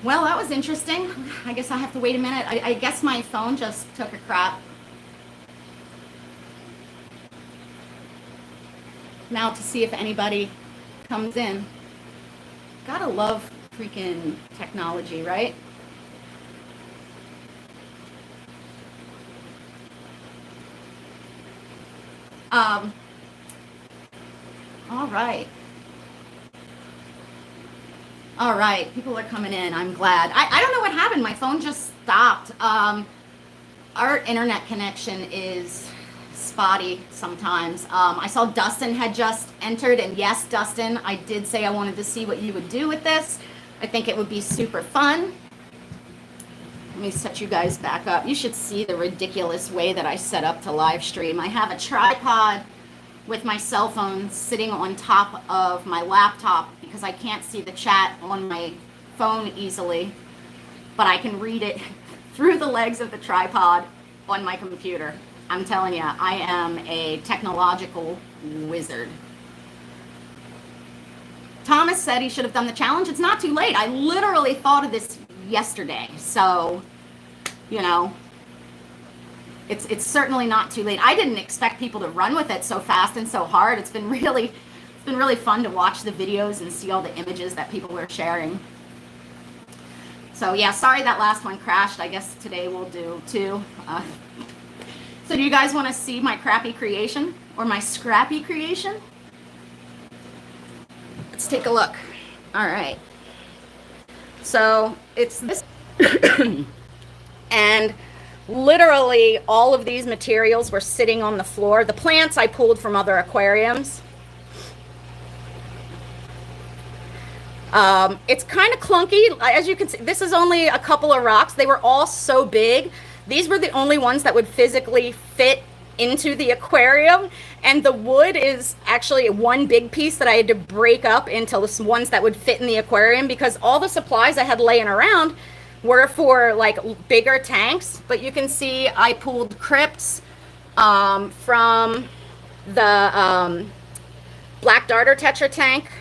Well, that was interesting. I guess I have to wait a minute. I guess my phone just took a crap. Now to see if anybody comes in. Gotta love freaking technology, right? All right. All right, people are coming in. I'm glad. I don't know what happened. My phone just stopped. Our internet connection is spotty sometimes. I saw Dustin had just entered, and yes, Dustin, I did say I wanted to see what you would do with this. I think it would be super fun. Let me set you guys back up. You should see the ridiculous way that I set up to live stream. I have a tripod with my cell phone sitting on top of my laptop because I can't see the chat on my phone easily, but I can read it through the legs of the tripod on my computer. I'm telling you, I am a technological wizard. Thomas said he should have done the challenge. It's not too late. I literally thought of this yesterday, so, you know, it's certainly not too late. I didn't expect people to run with it so fast and so hard. It's been really fun to watch the videos and see all the images that people are sharing. So yeah, sorry that last one crashed. I guess today we'll do too. So do you guys want to see my crappy creation or my scrappy creation? Let's take a look. All right. So it's this and literally all of these materials were sitting on the floor. The plants I pulled from other aquariums. It's kind of clunky. As you can see, this is only a couple of rocks. They were all so big. These were the only ones that would physically fit into the aquarium. And the wood is actually one big piece that I had to break up into the ones that would fit in the aquarium because all the supplies I had laying around were for like bigger tanks. But you can see I pulled crypts from the black darter tetra tank.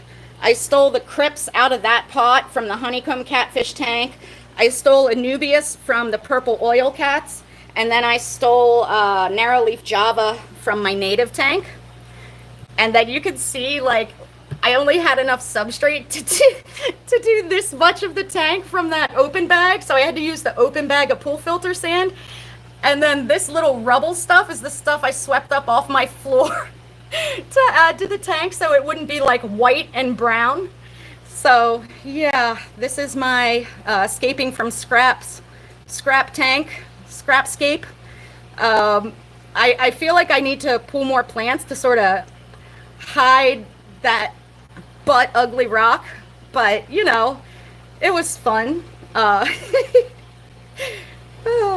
I stole the crypts out of that pot from the honeycomb catfish tank. I stole Anubias from the purple oil cats. And then I stole narrow leaf java from my native tank. And then you can see, like, I only had enough substrate to do this much of the tank from that open bag. So I had to use the open bag of pool filter sand. And then this little rubble stuff is the stuff I swept up off my floor to add to the tank so it wouldn't be like white and brown. So yeah, this is my scaping from scraps scrap tank, Scrapscape. I feel like I need to pull more plants to sort of hide that butt ugly rock, but you know, it was fun. Oh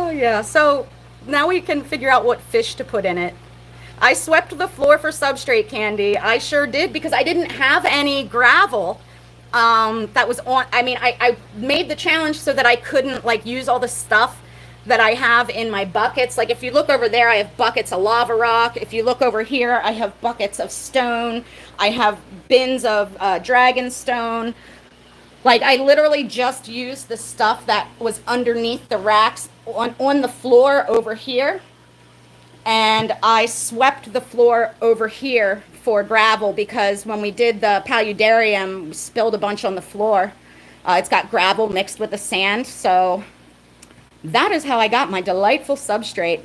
yeah, so now we can figure out what fish to put in it. I swept the floor for substrate, Candy. I sure did, because I didn't have any gravel that was on. I mean, I made the challenge so that I couldn't like use all the stuff that I have in my buckets. Like if you look over there, I have buckets of lava rock. If you look over here, I have buckets of stone. I have bins of dragon stone. Like I literally just used the stuff that was underneath the racks on the floor over here. And I swept the floor over here for gravel because when we did the paludarium, we spilled a bunch on the floor. It's got gravel mixed with the sand. So that is how I got my delightful substrate.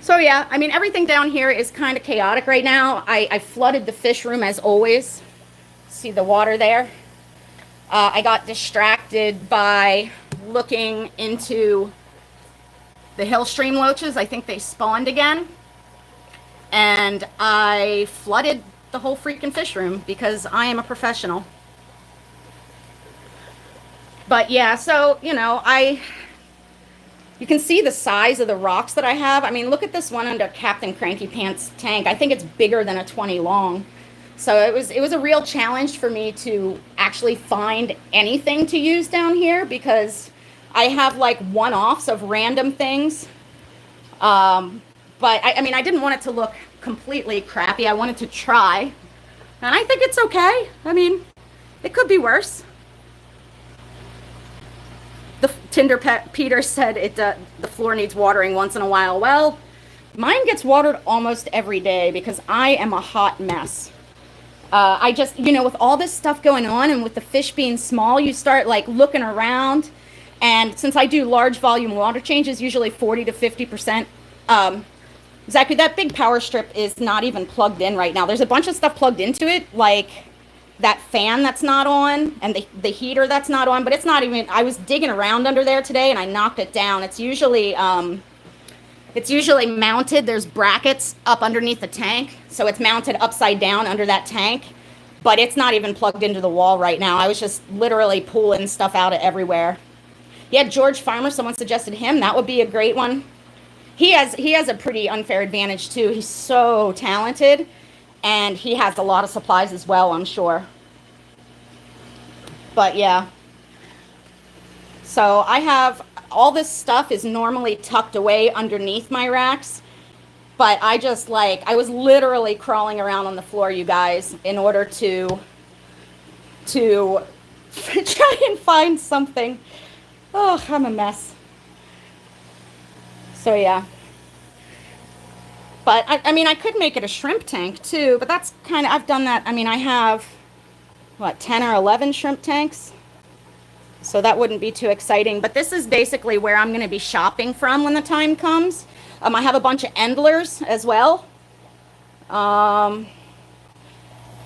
So yeah, I mean, everything down here is kind of chaotic right now. I flooded the fish room as always. See the water there? I got distracted by looking into the hill stream loaches. I think they spawned again. And I flooded the whole freaking fish room because I am a professional. But yeah, so, you know, you can see the size of the rocks that I have. I mean, look at this one under Captain Cranky Pants tank. I think it's bigger than a 20 long. So it was a real challenge for me to actually find anything to use down here because I have like one-offs of random things. But I mean, I didn't want it to look completely crappy. I wanted to try. And I think it's okay. I mean, it could be worse. Peter said the floor needs watering once in a while. Well, mine gets watered almost every day because I am a hot mess. I just, with all this stuff going on and with the fish being small, you start like looking around. And since I do large volume water changes, usually 40 to 50%, exactly, that big power strip is not even plugged in right now. There's a bunch of stuff plugged into it, like that fan that's not on and the heater that's not on, but it's not even, I was digging around under there today and I knocked it down. It's usually mounted. There's brackets up underneath the tank, so it's mounted upside down under that tank, but it's not even plugged into the wall right now. I was just literally pulling stuff out of everywhere. Yeah, George Farmer, someone suggested him. That would be a great one. He has a pretty unfair advantage too. He's so talented, and he has a lot of supplies as well, I'm sure. But yeah. So I have all this stuff is normally tucked away underneath my racks, but I was literally crawling around on the floor, you guys, in order to try and find something. Oh, I'm a mess. So yeah. But I mean, I could make it a shrimp tank too, but that's kind of, I've done that. I mean, I have, 10 or 11 shrimp tanks. So that wouldn't be too exciting. But this is basically where I'm going to be shopping from when the time comes. I have a bunch of endlers as well. I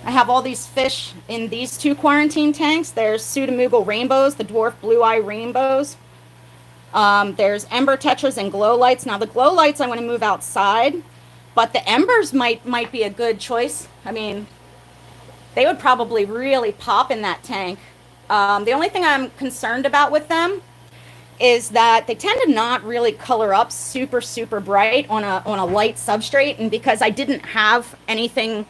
have all these fish in these 2 quarantine tanks. There's Pseudomugil rainbows, the dwarf blue eye rainbows. There's ember tetras and glow lights. Now the glow lights I want to move outside, but the embers might be a good choice. I mean, they would probably really pop in that tank. The only thing I'm concerned about with them is that they tend to not really color up super, super bright on a light substrate. And because I didn't have anything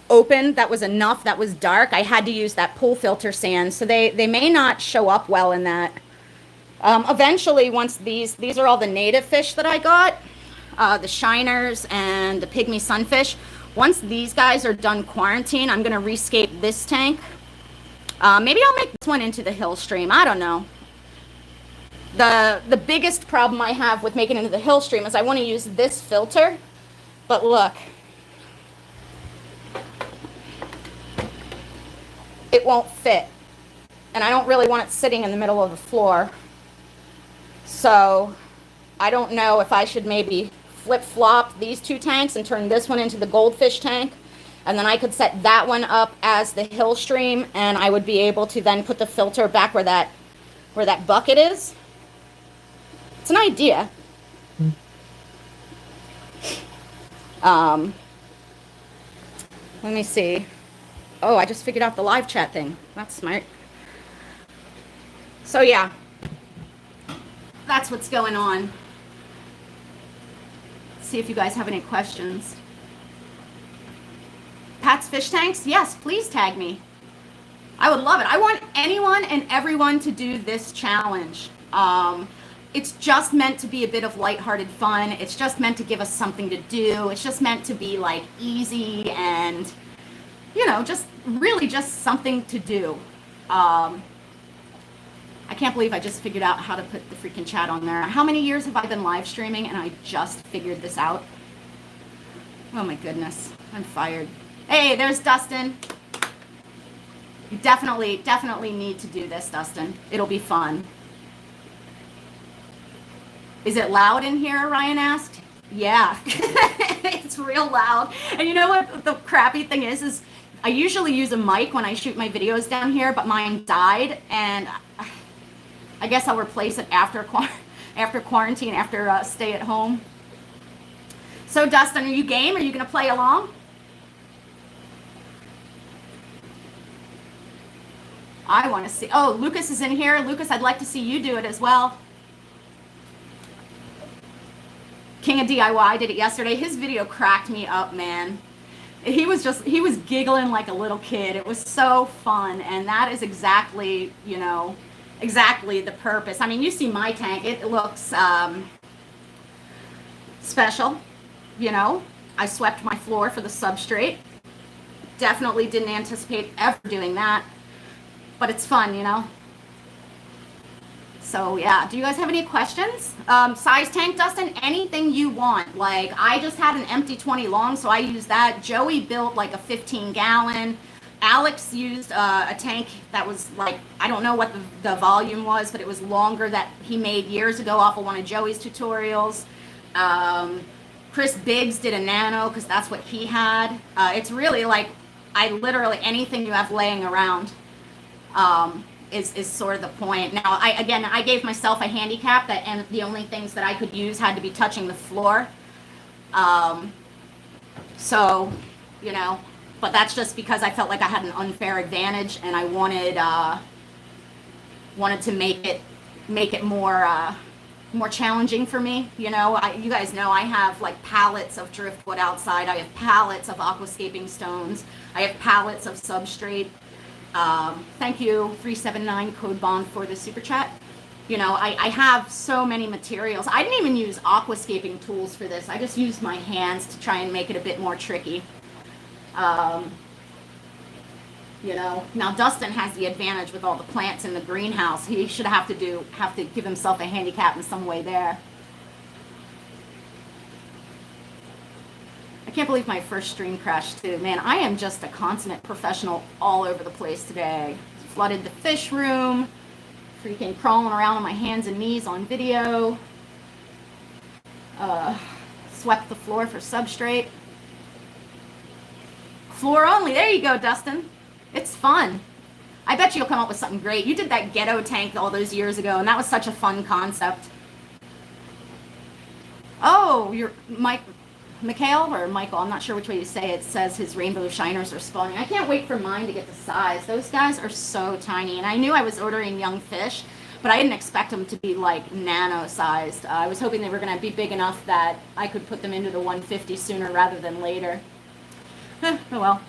open that was enough, that was dark, I had to use that pool filter sand. So they may not show up well in that. Eventually, once these are all the native fish that I got, the shiners and the pygmy sunfish. Once these guys are done quarantine, I'm going to rescape this tank. Maybe I'll make this one into the hill stream. I don't know. The biggest problem I have with making it into the hill stream is I want to use this filter. But look. It won't fit. And I don't really want it sitting in the middle of the floor. So I don't know if I should maybe flip-flop these 2 tanks and turn this one into the goldfish tank. And then I could set that one up as the hill stream, and I would be able to then put the filter back where that bucket is. It's an idea. Let me see. Oh, I just figured out the live chat thing. That's smart. So yeah, that's what's going on. Let's see if you guys have any questions. Pat's fish tanks? Yes, please tag me. I would love it. I want anyone and everyone to do this challenge. It's just meant to be a bit of lighthearted fun. It's just meant to give us something to do. It's just meant to be like easy and, just really just something to do. I can't believe I just figured out how to put the freaking chat on there. How many years have I been live streaming and I just figured this out? Oh my goodness, I'm fired. Hey, there's Dustin. You definitely need to do this, Dustin. It'll be fun. Is it loud in here, Ryan asked? Yeah, it's real loud. And you know what the crappy thing is I usually use a mic when I shoot my videos down here, but mine died, and I guess I'll replace it after quarantine, after stay at home. So Dustin, are you game? Are you going to play along? I want to see. Oh, Lucas is in here. Lucas, I'd like to see you do it as well. King of DIY did it yesterday. His video cracked me up, man. He was giggling like a little kid. It was so fun. And that is exactly, exactly the purpose. I mean, you see my tank. It looks special. I swept my floor for the substrate. Definitely didn't anticipate ever doing that. But it's fun, So yeah, do you guys have any questions? Size tank, Dustin, anything you want. Like I just had an empty 20 long, so I used that. Joey built like a 15 gallon. Alex used a tank that was like, I don't know what the volume was, but it was longer that he made years ago off of one of Joey's tutorials. Chris Biggs did a nano because that's what he had. It's really like, I literally, anything you have laying around is sort of the point. Now, I gave myself a handicap that, and the only things that I could use had to be touching the floor. So, you know, but that's just because I felt like I had an unfair advantage, and I wanted to make it more challenging for me. You know, you guys know I have like pallets of driftwood outside. I have pallets of aquascaping stones. I have pallets of substrate. Thank you 379 Code Bond for the super chat. You know, I have so many materials. I didn't even use aquascaping tools for this. I just used my hands to try and make it a bit more tricky. You know, now Dustin has the advantage with all the plants in the greenhouse. He should have to give himself a handicap in some way there. I can't believe my first stream crashed too. Man, I am just a consummate professional all over the place today. Flooded the fish room, freaking crawling around on my hands and knees on video. Swept the floor for substrate. Floor only, there you go, Dustin. It's fun. I bet you'll come up with something great. You did that ghetto tank all those years ago, and that was such a fun concept. Oh, you're Mikhail or Michael, I'm not sure which way you say it, says his rainbow shiners are spawning. I can't wait for mine to get the size. Those guys are so tiny, and I knew I was ordering young fish, but I didn't expect them to be like nano sized. I was hoping they were going to be big enough that I could put them into the 150 sooner rather than later. Oh well.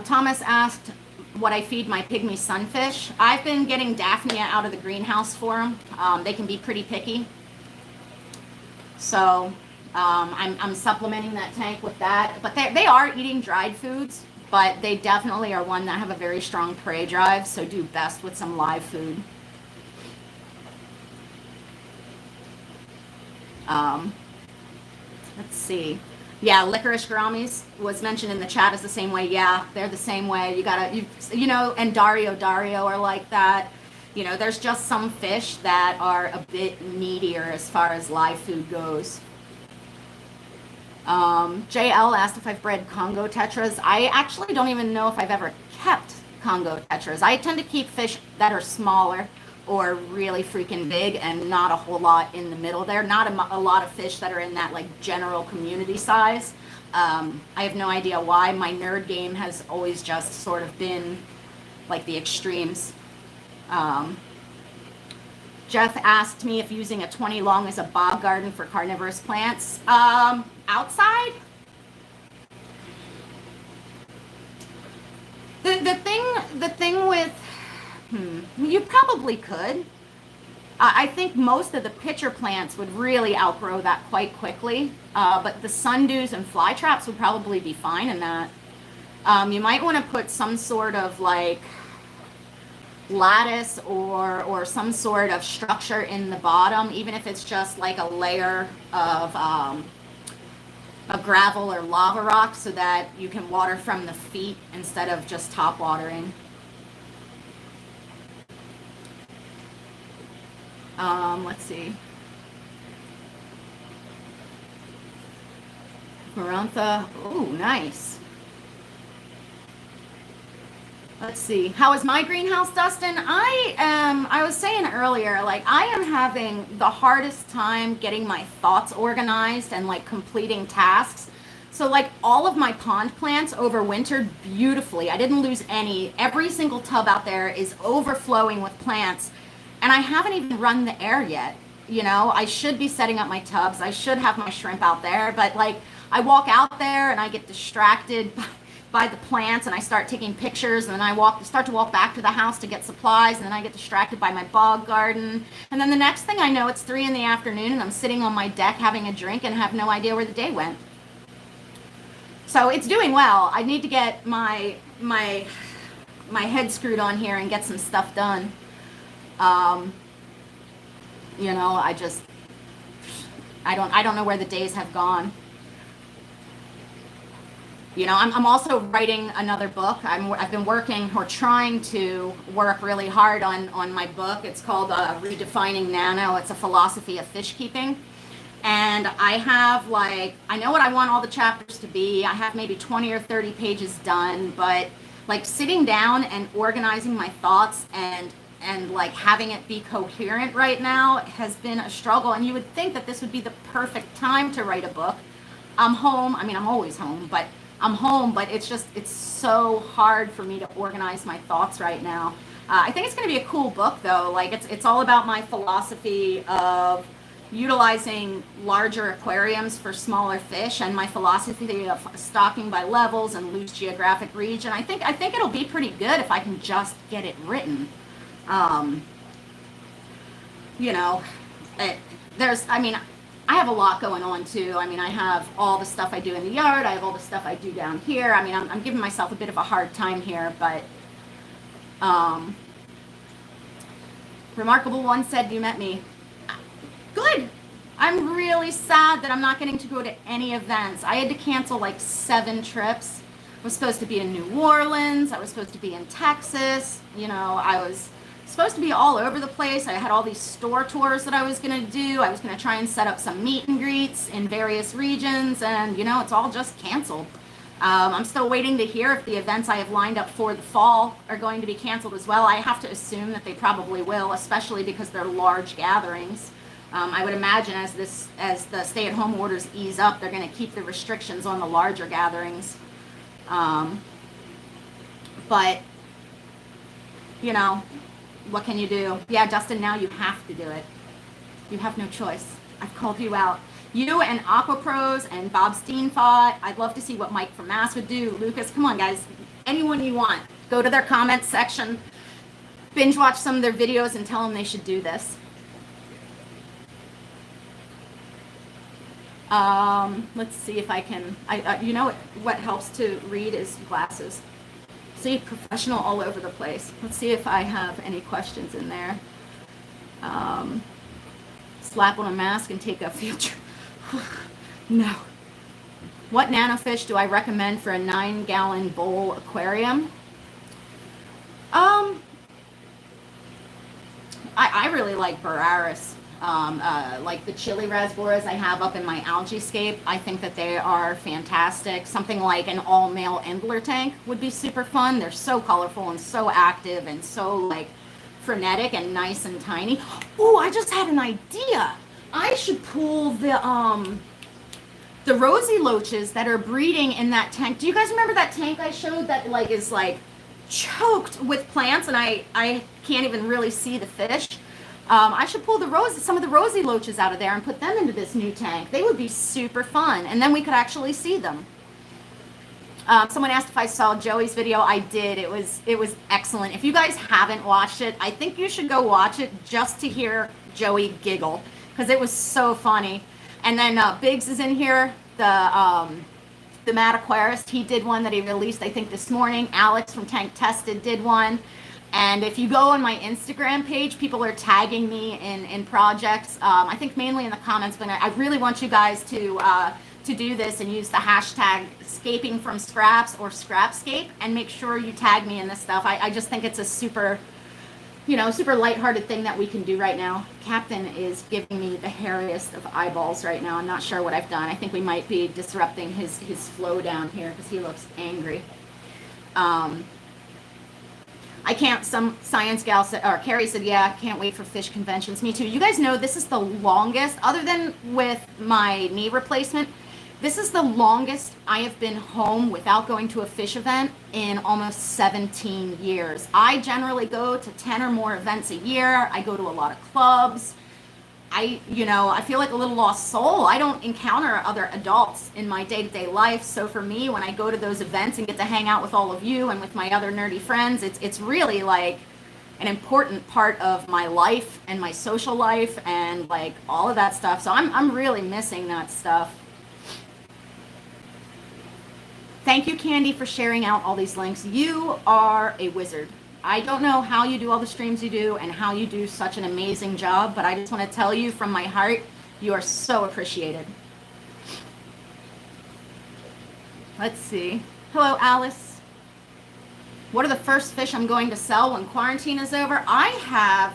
Thomas asked what I feed my pygmy sunfish. I've been getting Daphnia out of the greenhouse for them. They can be pretty picky. So I'm supplementing that tank with that. But they are eating dried foods, but they definitely are one that have a very strong prey drive, so do best with some live food. Let's see. Yeah, licorice gouramis was mentioned in the chat is the same way. Yeah, they're the same way. You know, and Dario are like that. You know, there's just some fish that are a bit needier as far as live food goes. JL asked if I've bred Congo tetras. I actually don't even know if I've ever kept Congo tetras. I tend to keep fish that are smaller or really freaking big and not a whole lot in the middle there. Not a lot of fish that are in that like general community size. I have no idea why. My nerd game has always just sort of been like the extremes. Jeff asked me if using a 20 long is a bog garden for carnivorous plants. Outside? The thing with, you probably could. I think most of the pitcher plants would really outgrow that quite quickly, but the sundews and fly traps would probably be fine in that. You might want to put some sort of like lattice or some sort of structure in the bottom, even if it's just like a layer of gravel or lava rock, so that you can water from the feet instead of just top watering. Let's see. Marantha, oh, nice. Let's see. How is my greenhouse, Dustin? I was saying earlier, like I am having the hardest time getting my thoughts organized and like completing tasks. So like all of my pond plants overwintered beautifully. I didn't lose any. Every single tub out there is overflowing with plants. And I haven't even run the air yet. You know, I should be setting up my tubs. I should have my shrimp out there. But like I walk out there and I get distracted by the plants and I start taking pictures, and then I start to walk back to the house to get supplies, and then I get distracted by my bog garden. And then the next thing I know, it's 3 in the afternoon and I'm sitting on my deck having a drink and have no idea where the day went. So it's doing well. I need to get my my head screwed on here and get some stuff done. You know, I don't know where the days have gone. You know, I'm also writing another book. I've been working or trying to work really hard on my book. It's called Redefining Nano. It's a philosophy of fish keeping. And I have I know what I want all the chapters to be. I have maybe 20 or 30 pages done, but like sitting down and organizing my thoughts and like having it be coherent right now has been a struggle. And you would think that this would be the perfect time to write a book. I'm home. I mean, I'm always home, but I'm home, but it's so hard for me to organize my thoughts right now. I think it's going to be a cool book though. Like it's all about my philosophy of utilizing larger aquariums for smaller fish and my philosophy of stocking by levels and loose geographic region. I think it'll be pretty good if I can just get it written. You know, I have a lot going on too. I mean, I have all the stuff I do in the yard. I have all the stuff I do down here. I mean, I'm giving myself a bit of a hard time here, but Remarkable One said, you met me. Good. I'm really sad that I'm not getting to go to any events. I had to cancel like 7 trips. I was supposed to be in New Orleans. I was supposed to be in Texas. You know, I was supposed to be all over the place. I had all these store tours that I was going to do. I was going to try and set up some meet and greets in various regions, and you know, it's all just canceled. I'm still waiting to hear if the events I have lined up for the fall are going to be canceled as well. I have to assume that they probably will, especially because they're large gatherings. I would imagine as the stay-at-home orders ease up, they're going to keep the restrictions on the larger gatherings. But you know, what can you do? Yeah, Justin, now you have to do it. You have no choice. I've called you out. You and Aquapros and Bob Steenfott. I'd love to see what Mike from Mass would do. Lucas, come on, guys. Anyone you want. Go to their comments section. Binge watch some of their videos and tell them they should do this. Let's see if I can. You know what helps to read is glasses. See, professional all over the place. Let's see if I have any questions in there. Slap on a mask and take a field trip. No. What nanofish do I recommend for a 9-gallon bowl aquarium? I really like Boraris. Like the chili rasboras I have up in my Algaescape. I think that they are fantastic. Something like an all-male Endler tank would be super fun. They're so colorful and so active and so like frenetic and nice and tiny. Oh, I just had an idea. I should pull the rosy loaches that are breeding in that tank. Do you guys remember that tank I showed that like is like choked with plants and I can't even really see the fish? I should pull some of the rosy loaches out of there and put them into this new tank. They would be super fun, and then we could actually see them. Someone asked if I saw Joey's video. I did. It was excellent. If you guys haven't watched it, I think you should go watch it just to hear Joey giggle, because it was so funny. And then Biggs is in here, the Mad Aquarist. He did one that he released, I think, this morning. Alex from Tank Tested did one. And if you go on my Instagram page, people are tagging me in projects. I think mainly in the comments, but I really want you guys to do this and use the hashtag Scaping from Scraps or Scrapscape, and make sure you tag me in this stuff. I just think it's a super lighthearted thing that we can do right now. Captain is giving me the hairiest of eyeballs right now. I'm not sure what I've done. I think we might be disrupting his flow down here because he looks angry. I can't, some science gal said, or Carrie said, yeah, can't wait for fish conventions. Me too. You guys know this is the longest, other than with my knee replacement, this is the longest I have been home without going to a fish event in almost 17 years. I generally go to 10 or more events a year. I go to a lot of clubs. I feel like a little lost soul. I don't encounter other adults in my day-to-day life. So for me, when I go to those events and get to hang out with all of you and with my other nerdy friends, it's really like an important part of my life and my social life and like all of that stuff. So I'm really missing that stuff. Thank you, Candy, for sharing out all these links. You are a wizard. I don't know how you do all the streams you do and how you do such an amazing job, but I just want to tell you from my heart, you are so appreciated. Let's see. Hello, Alice. What are the first fish I'm going to sell when quarantine is over? I have,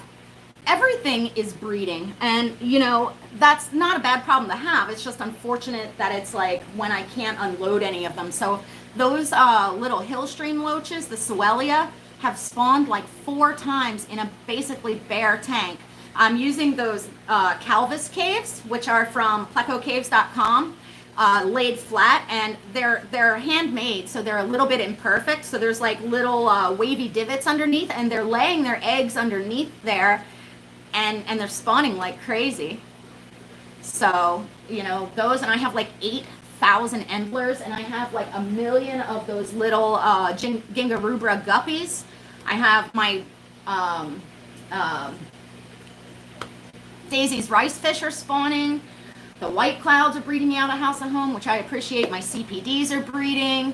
everything is breeding, and you know, that's not a bad problem to have. It's just unfortunate that it's like when I can't unload any of them. So those little hill stream loaches, the Soelia, have spawned like 4 times in a basically bare tank. I'm using those Calvis caves, which are from plecocaves.com, laid flat, and they're handmade, so they're a little bit imperfect. So there's like little wavy divots underneath, and they're laying their eggs underneath there, and they're spawning like crazy. So, you know, those, and I have like 8,000 endlers, and I have like 1 million of those little Gingarubra guppies. I have my Daisy's rice fish are spawning. The white clouds are breeding me out of house and home, which I appreciate. My CPDs are breeding.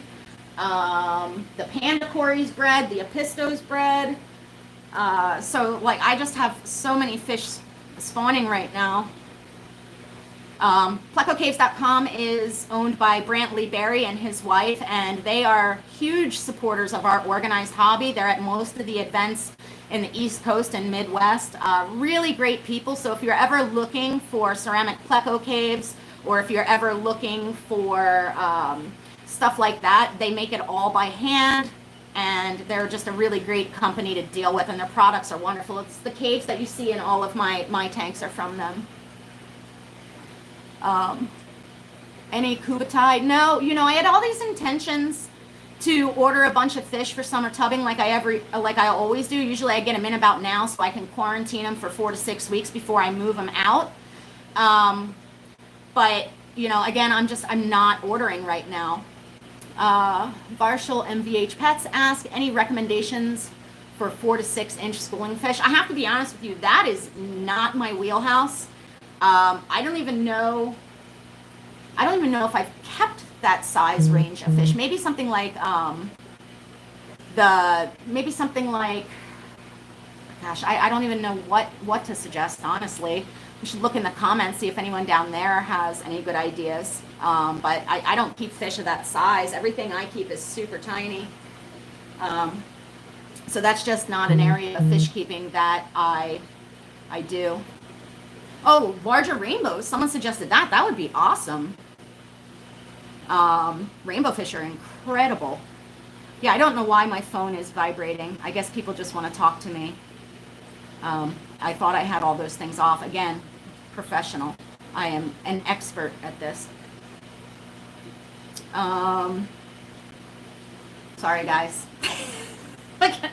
The panda cories bred, the apistos bred. So like I just have so many fish spawning right now. Plecocaves.com is owned by Brantley Berry and his wife, and they are huge supporters of our organized hobby. They're at most of the events in the East Coast and Midwest. Really great people. So if you're ever looking for ceramic pleco caves, or if you're ever looking for stuff like that, they make it all by hand, and they're just a really great company to deal with, and their products are wonderful. It's the caves that you see in all of my tanks are from them. Any Kubatai? No, you know, I had all these intentions to order a bunch of fish for summer tubbing like I always do. Usually I get them in about now so I can quarantine them for 4 to 6 weeks before I move them out. But, you know, again, I'm not ordering right now. Varshal MVH Pets ask, any recommendations for 4 to 6 inch schooling fish? I have to be honest with you, that is not my wheelhouse. I don't even know if I've kept that size range of fish. Maybe something like gosh, I don't even know what to suggest, honestly. We should look in the comments, see if anyone down there has any good ideas. But I don't keep fish of that size. Everything I keep is super tiny. So that's just not an area of fish keeping that I do. Oh, larger rainbows. Someone suggested that. That would be awesome. Rainbow fish are incredible. Yeah, I don't know why my phone is vibrating. I guess people just want to talk to me. I thought I had all those things off. Again, professional. I am an expert at this. Sorry, guys.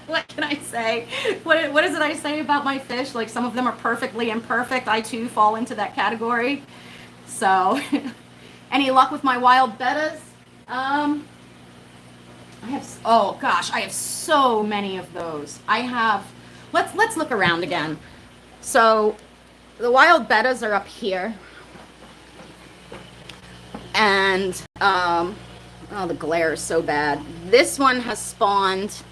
What can I say? What is it I say about my fish? Like, some of them are perfectly imperfect. I too fall into that category. So, any luck with my wild bettas? I have so many of those. Let's look around again. So, the wild bettas are up here. And, oh, the glare is so bad. This one has spawned,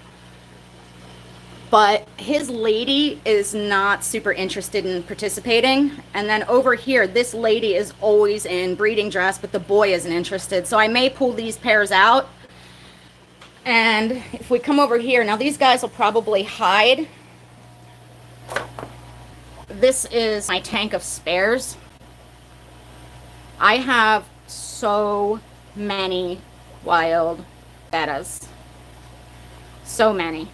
but his lady is not super interested in participating. And then over here, this lady is always in breeding dress, but the boy isn't interested. So I may pull these pairs out. And if we come over here, now these guys will probably hide. This is my tank of spares. I have so many wild bettas. So many.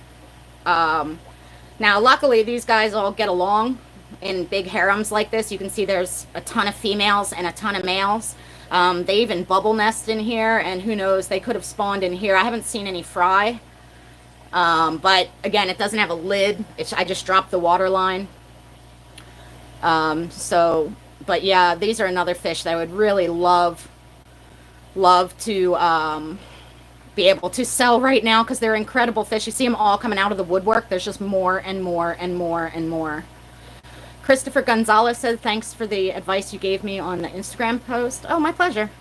Now, luckily, these guys all get along in big harems like this. You can see there's a ton of females and a ton of males. They even bubble nest in here, and who knows, they could have spawned in here. I haven't seen any fry. But again, it doesn't have a lid. I just dropped the water line. But yeah, these are another fish that I would really love to be able to sell right now, because they're incredible fish. You see them all coming out of the woodwork. There's just more and more and more and more. Christopher Gonzalez said, thanks for the advice you gave me on the Instagram post. Oh, my pleasure.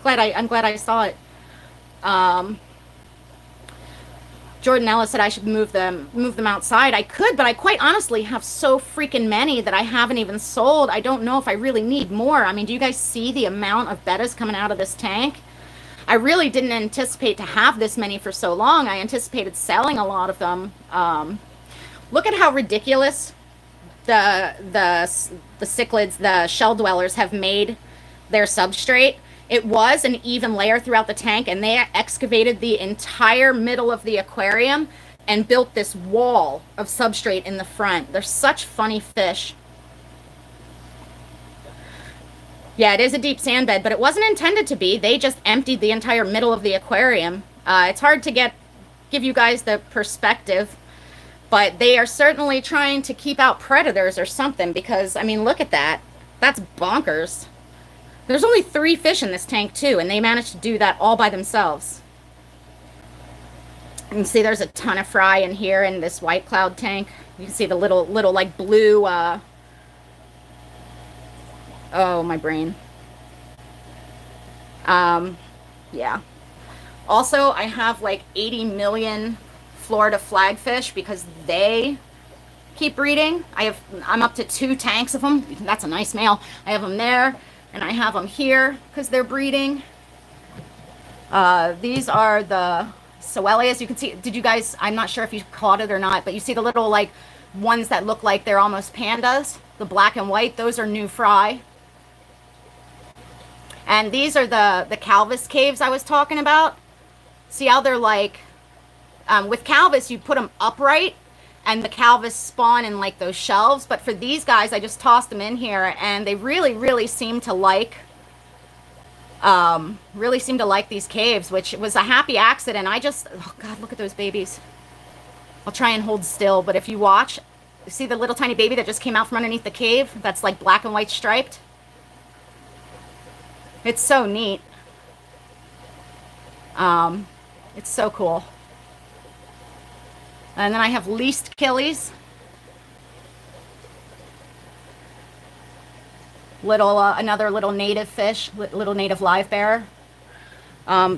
I'm glad I saw it. Um, Jordan Ellis said I should move them outside. I could, but I quite honestly have so freaking many that I haven't even sold. I don't know if I really need more. I mean, do you guys see the amount of bettas coming out of this tank? I really didn't anticipate to have this many for so long. I anticipated selling a lot of them. Look at how ridiculous the cichlids, the shell dwellers, have made their substrate. It was an even layer throughout the tank, and they excavated the entire middle of the aquarium and built this wall of substrate in the front. They're such funny fish. Yeah, it is a deep sand bed, but it wasn't intended to be. They just emptied the entire middle of the aquarium. It's hard to give you guys the perspective, but they are certainly trying to keep out predators or something, because, I mean, look at that. That's bonkers. There's only 3 fish in this tank too, and they managed to do that all by themselves. You can see there's a ton of fry in here in this white cloud tank. You can see the little like blue, oh, my brain. Yeah. Also, I have like 80 million Florida flagfish because they keep breeding. I'm up to 2 tanks of them. That's a nice male. I have them there. And I have them here because they're breeding. These are the Socializing. You can see, did you guys, I'm not sure if you caught it or not, but you see the little like ones that look like they're almost pandas, the black and white, those are new fry. And these are the Calvus caves I was talking about. See how they're like, with Calvus, you put them upright, and the Calvus spawn in like those shelves. But for these guys, I just tossed them in here, and they really seem to like these caves, which was a happy accident. Oh God, look at those babies. I'll try and hold still, but if you watch, you see the little tiny baby that just came out from underneath the cave that's like black and white striped? It's so neat. It's so cool. And then I have least killies. Another little native fish, little native live bearer.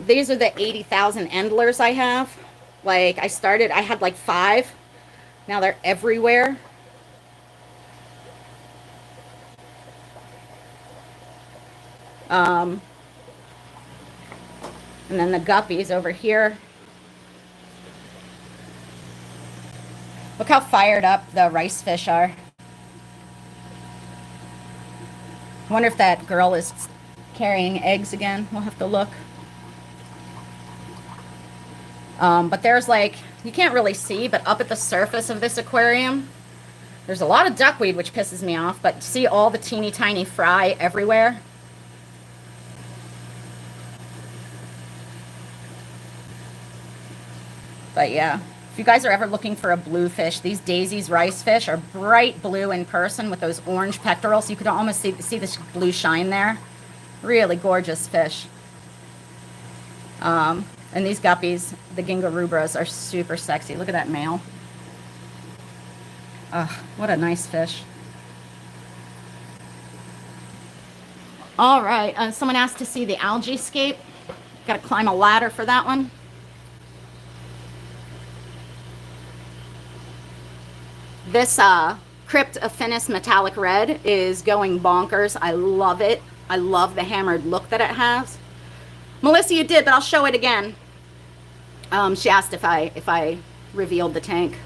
These are the 80,000 endlers I have. Like, I had like 5. Now they're everywhere. And then the guppies over here. Look how fired up the rice fish are. I wonder if that girl is carrying eggs again. We'll have to look. But there's like, you can't really see, but up at the surface of this aquarium, there's a lot of duckweed, which pisses me off, but see all the teeny tiny fry everywhere? But yeah. If you guys are ever looking for a blue fish, these Daisy's rice fish are bright blue in person with those orange pectorals. You could almost see this blue shine there. Really gorgeous fish. And these guppies, the Ginga rubras, are super sexy. Look at that male. What a nice fish. All right, someone asked to see the algae scape. Got to climb a ladder for that one. This Crypt Affinis Metallic Red is going bonkers. I love it. I love the hammered look that it has. Melissa, you did, but I'll show it again. She asked if I revealed the tank.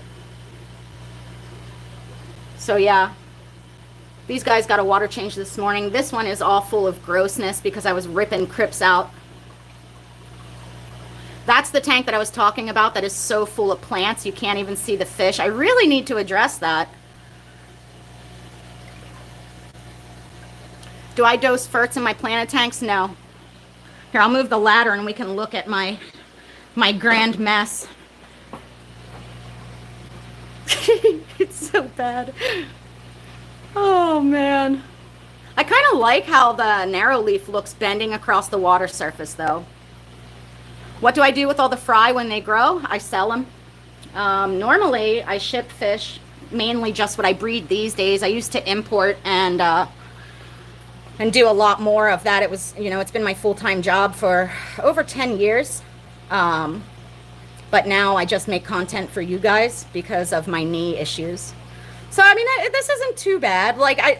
So yeah, these guys got a water change this morning. This one is all full of grossness because I was ripping crypts out. That's the tank that I was talking about that is so full of plants you can't even see the fish. I really need to address that. Do I dose ferts in my planet tanks? No. Here, I'll move the ladder and we can look at my grand mess. It's so bad. Oh man. I kind of like how the narrow leaf looks bending across the water surface though. What do I do with all the fry when they grow? I sell them. Normally, I ship fish, mainly just what I breed these days. I used to import and do a lot more of that. It was, it's been my full-time job for over 10 years. But now I just make content for you guys because of my knee issues. So I mean, this isn't too bad. Like I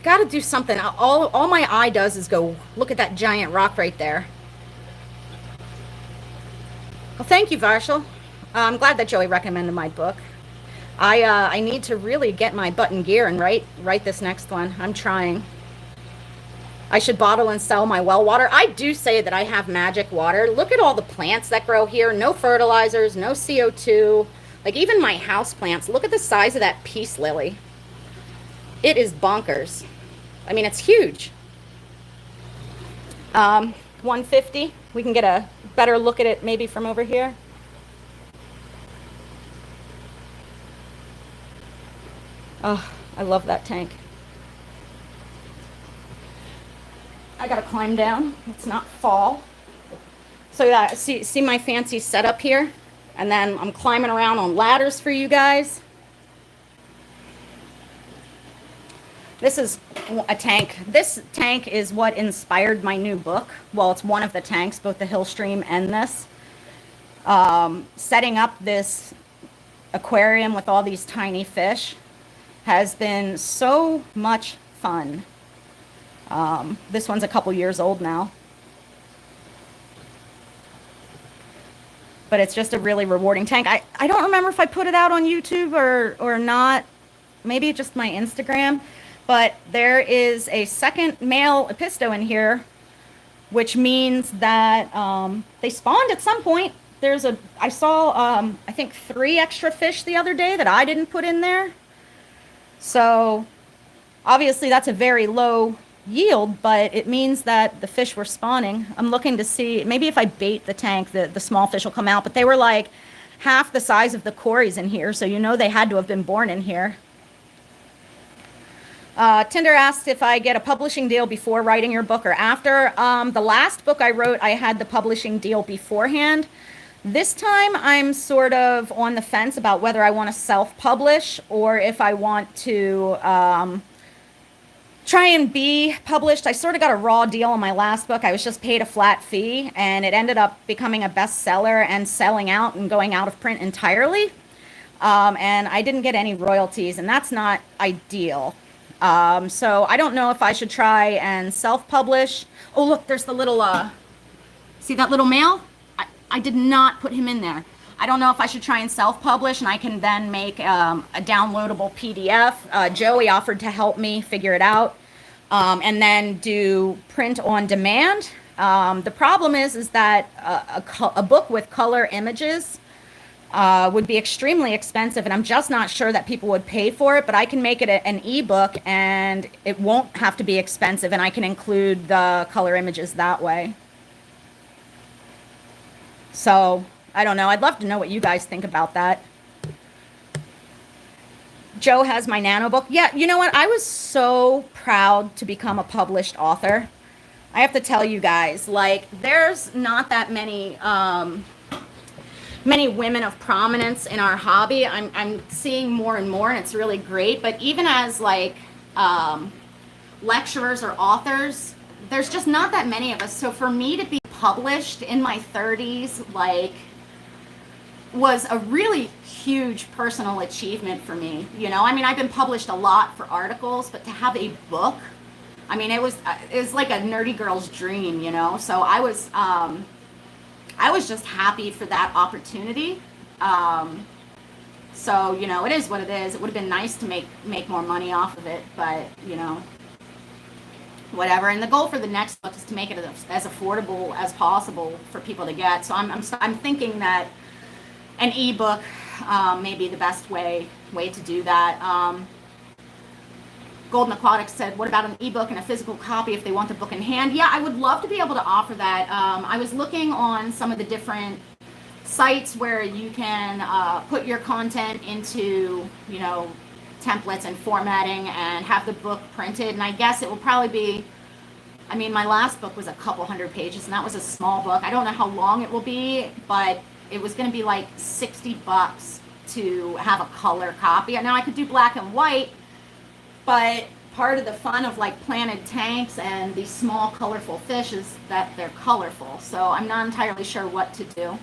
got to do something. All my eye does is go look at that giant rock right there. Well, thank you, Varshal. I'm glad that Joey recommended my book. I need to really get my butt in gear and write this next one. I'm trying. I should bottle and sell my well water. I do say that I have magic water. Look at all the plants that grow here. No fertilizers, no CO2. Like even my house plants. Look at the size of that peace lily. It is bonkers. I mean, it's huge. 150. We can get a better look at it maybe from over here. Oh, I love that tank. I gotta climb down. It's not fall. So yeah, see my fancy setup here? And then I'm climbing around on ladders for you guys. This is a tank. This tank is what inspired my new book. Well, it's one of the tanks, both the Hillstream and this. Setting up this aquarium with all these tiny fish has been so much fun. This one's a couple years old now. But it's just a really rewarding tank. I don't remember if I put it out on YouTube or not. Maybe just my Instagram. But there is a second male episto in here, which means that they spawned at some point. I saw, I think 3 extra fish the other day that I didn't put in there. So obviously that's a very low yield, but it means that the fish were spawning. I'm looking to see, maybe if I bait the tank, the small fish will come out, but they were like half the size of the cories in here, so you know they had to have been born in here. Tinder asked if I get a publishing deal before writing your book or after. The last book I wrote, I had the publishing deal beforehand. This time I'm sort of on the fence about whether I want to self-publish or if I want to try and be published. I sort of got a raw deal on my last book. I was just paid a flat fee, and it ended up becoming a bestseller and selling out and going out of print entirely. And I didn't get any royalties, and that's not ideal. So I don't know if I should try and self-publish. Oh, look, there's the little, see that little male? I did not put him in there. I don't know if I should try and self-publish and I can then make a downloadable PDF. Joey offered to help me figure it out, and then do print on demand. The problem is that a book with color images would be extremely expensive, and I'm just not sure that people would pay for it, but I can make it an ebook and it won't have to be expensive, and I can include the color images that way. So I don't know. I'd love to know what you guys think about that. Joe has my nano book. Yeah, you know what? I was so proud to become a published author. I have to tell you guys, like, there's not that many many women of prominence in our hobby. I'm seeing more and more, and it's really great. But even as like lecturers or authors, there's just not that many of us. So for me to be published in my 30s, like, was a really huge personal achievement for me. You know, I mean, I've been published a lot for articles, but to have a book, I mean, it was like a nerdy girl's dream, you know. So I was just happy for that opportunity. So, you know, it is what it is. It would have been nice to make more money off of it, but, you know, whatever. And the goal for the next book is to make it as affordable as possible for people to get. So I'm thinking that an ebook may be the best way to do that. Golden Aquatics said, what about an ebook and a physical copy if they want the book in hand? Yeah, I would love to be able to offer that. I was looking on some of the different sites where you can put your content into, you know, templates and formatting and have the book printed. And I guess it will probably be, I mean, my last book was a couple hundred pages, and that was a small book. I don't know how long it will be, but it was going to be like $60 to have a color copy. Now I could do black and white, but part of the fun of like planted tanks and these small colorful fish is that they're colorful. So I'm not entirely sure what to do.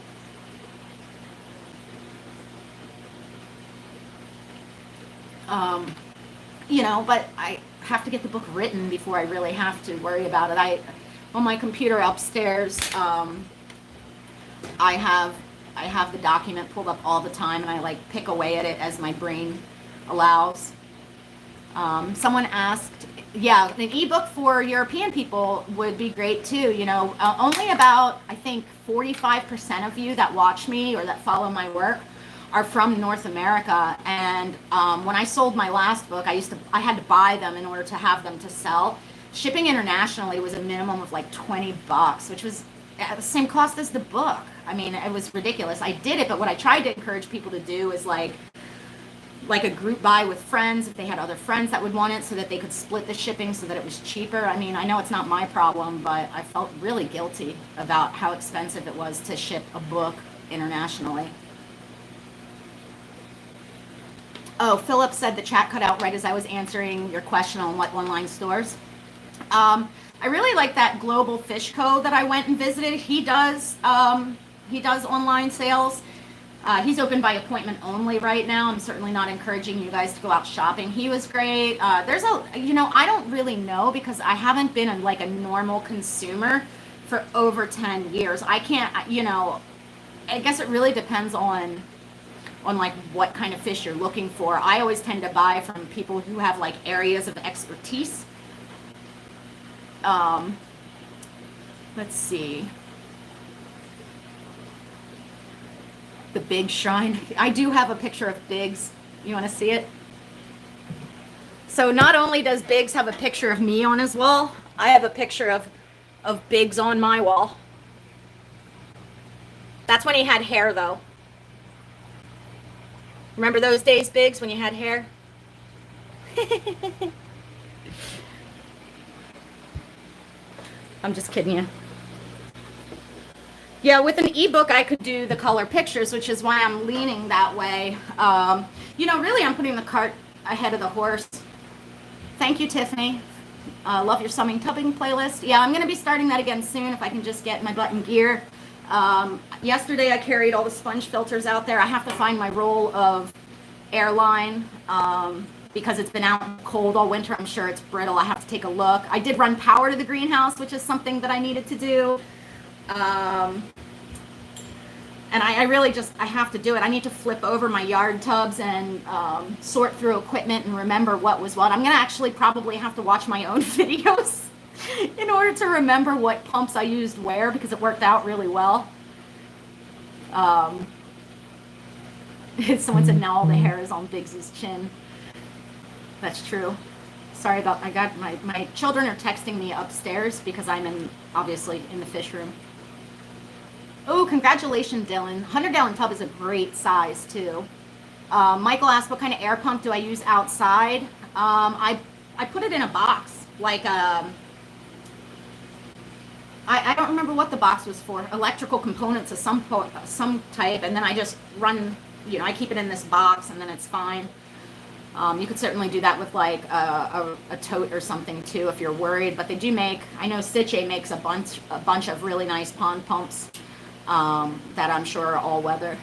You know, but I have to get the book written before I really have to worry about it. On my computer upstairs, I have the document pulled up all the time, and I like pick away at it as my brain allows. Someone asked, yeah, an ebook for European people would be great too. You know, only about, I think, 45% of you that watch me or that follow my work are from North America. And when I sold my last book, I had to buy them in order to have them to sell. Shipping internationally was a minimum of like $20, which was at the same cost as the book. I mean, it was ridiculous. I did it, but what I tried to encourage people to do is like a group buy with friends if they had other friends that would want it, so that they could split the shipping so that it was cheaper. I mean, I know it's not my problem, but I felt really guilty about how expensive it was to ship a book internationally. Oh, Philip said the chat cut out right as I was answering your question on what online stores. I really like that Global Fish Co. that I went and visited. He does online sales. He's open by appointment only right now. I'm certainly not encouraging you guys to go out shopping. He was great. You know, I don't really know because I haven't been a normal consumer for over 10 years. I can't, you know, I guess it really depends on like what kind of fish you're looking for. I always tend to buy from people who have like areas of expertise. Let's see. The Big Shrine. I do have a picture of Biggs. You want to see it? So not only does Biggs have a picture of me on his wall, I have a picture of Biggs on my wall. That's when he had hair, though. Remember those days, Biggs, when you had hair? I'm just kidding you. Yeah, with an ebook, I could do the color pictures, which is why I'm leaning that way. You know, really, I'm putting the cart ahead of the horse. Thank you, Tiffany. Love your summing tubbing playlist. Yeah, I'm going to be starting that again soon if I can just get my butt in gear. Yesterday, I carried all the sponge filters out there. I have to find my roll of airline because it's been out cold all winter. I'm sure it's brittle. I have to take a look. I did run power to the greenhouse, which is something that I needed to do. And I really just, I have to do it. I need to flip over my yard tubs and sort through equipment and remember what was what. I'm going to actually probably have to watch my own videos in order to remember what pumps I used where, because it worked out really well. Someone said now all the hair is on Biggs's chin. That's true. Sorry about, my children are texting me upstairs because I'm obviously in the fish room. Oh, congratulations, Dylan. 100-gallon tub is a great size too. Michael asked, what kind of air pump do I use outside? I put it in a box, like I don't remember what the box was for. Electrical components of some type, and then I just run, you know, I keep it in this box, and then it's fine. You could certainly do that with like a tote or something too if you're worried. But they do make, I know Sitche makes a bunch of really nice pond pumps that I'm sure are all weather.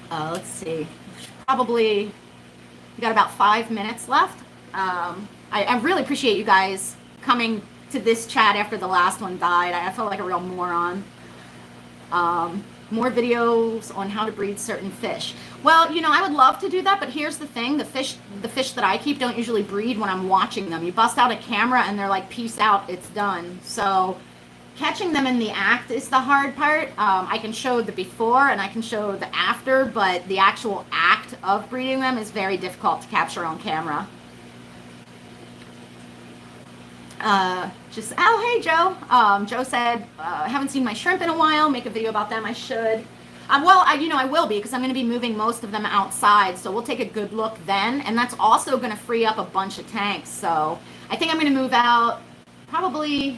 Let's see, probably we got about 5 minutes left. I really appreciate you guys coming to this chat after the last one died. I felt like a real moron. More videos on how to breed certain fish. Well, you know, I would love to do that, but here's the thing. The fish that I keep don't usually breed when I'm watching them. You bust out a camera and they're like, peace out, it's done. So catching them in the act is the hard part. I can show the before and I can show the after, but the actual act of breeding them is very difficult to capture on camera. Oh, hey, Joe. Joe said, I haven't seen my shrimp in a while. Make a video about them. I should. Well, I will be, because I'm going to be moving most of them outside. So we'll take a good look then. And that's also going to free up a bunch of tanks. So I think I'm going to move out probably